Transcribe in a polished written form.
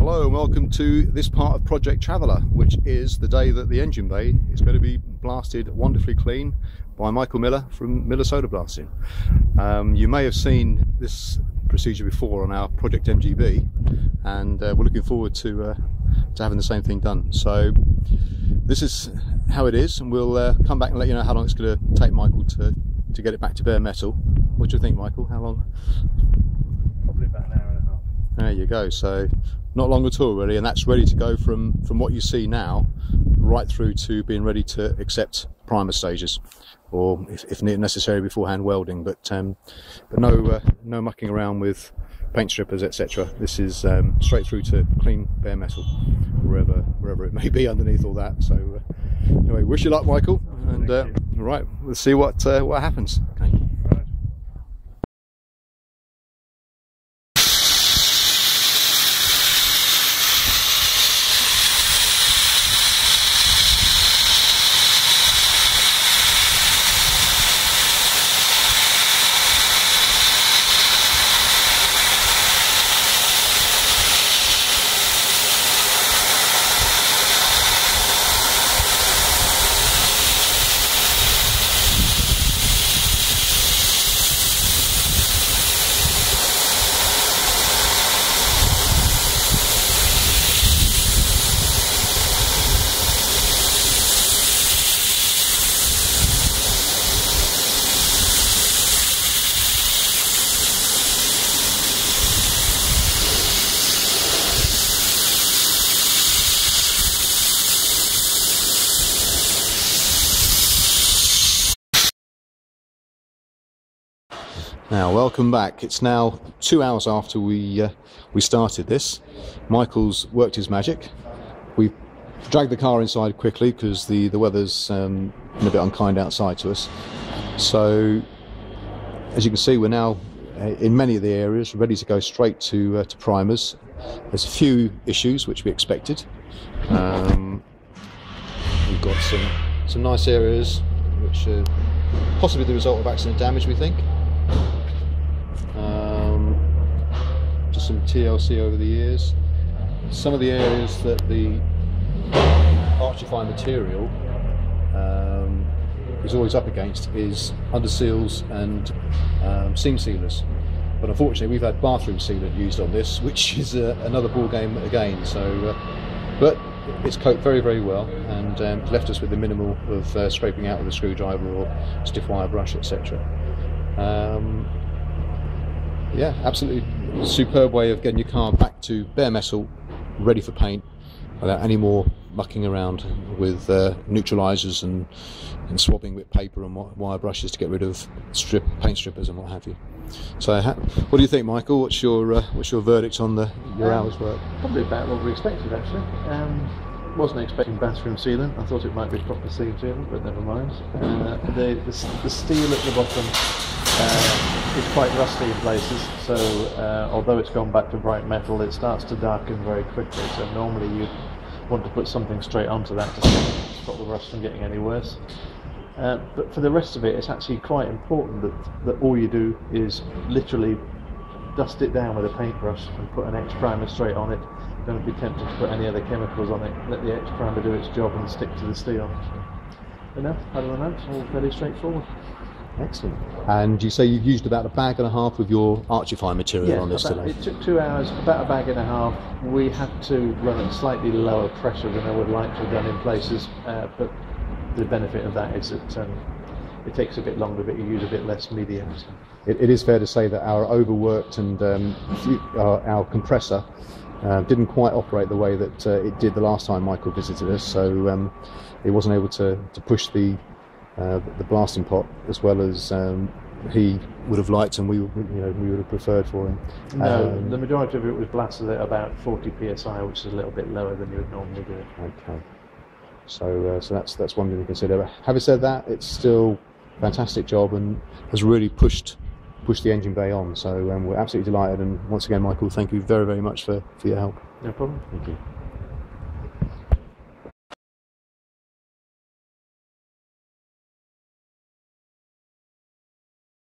Hello and welcome to this part of Project Traveller, which is the day that the engine bay is going to be blasted wonderfully clean by Michael Miller from Miller Soda Blasting. You may have seen this procedure before on our Project MGB, and we're looking forward to having the same thing done. So this is how it is, and we'll come back and let you know how long it's going to take Michael to get it back to bare metal. What do you think, Michael? How long? Probably about an hour and a half. There you go. So not long at all really, and that's ready to go from what you see now right through to being ready to accept primer stages, or if necessary beforehand welding, but no mucking around with paint strippers, etc. This is straight through to clean bare metal wherever it may be underneath all that. So anyway, wish you luck, Michael, and right, we'll see what happens. Okay. Now, welcome back. It's now 2 hours after we started this. Michael's worked his magic. We've dragged the car inside quickly because the weather's been a bit unkind outside to us. So, as you can see, we're now in many of the areas ready to go straight to primers. There's a few issues which we expected. We've got some nice areas which are possibly the result of accident damage, we think. Just some TLC over the years. Some of the areas that the Archify material is always up against is under seals and seam sealers, but unfortunately we've had bathroom sealant used on this, which is another ball game again. So but it's coped very, very well, and left us with the minimal of scraping out with a screwdriver or stiff wire brush, etc. Yeah, absolutely superb way of getting your car back to bare metal, ready for paint, without any more mucking around with neutralizers and swabbing with paper and wire brushes to get rid of paint strippers and what have you. So, what do you think, Michael? What's your verdict on your hours work? Probably about what we expected, actually. Wasn't expecting bathroom sealant. I thought it might be proper seam sealant, but never mind. The steel at the bottom is quite rusty in places, so although it's gone back to bright metal, it starts to darken very quickly. So normally you'd want to put something straight onto that to stop the rust from getting any worse. But for the rest of it, it's actually quite important that all you do is literally dust it down with a paintbrush and put an X primer straight on it. Don't be tempted to put any other chemicals on it. Let the X primer do its job and stick to the steel. Enough, other than that, it's all fairly straightforward. Excellent. And you say you've used about a bag and a half of your Archify material on this today? It took 2 hours, about a bag and a half. We had to run at slightly lower pressure than I would like to have done in places, but the benefit of that is that it takes a bit longer, but you use a bit less medium. So. It is fair to say that our overworked and our compressor didn't quite operate the way that it did the last time Michael visited us, so he wasn't able to push the blasting pot as well as he would have liked, and we would have preferred for him. No, the majority of it was blasted at about 40 psi, which is a little bit lower than you would normally do. Okay, so that's one thing to consider. But having said that, it's still a fantastic job and has really pushed the engine bay on. So we're absolutely delighted. And once again, Michael, thank you very, very much for your help. No problem. Thank you.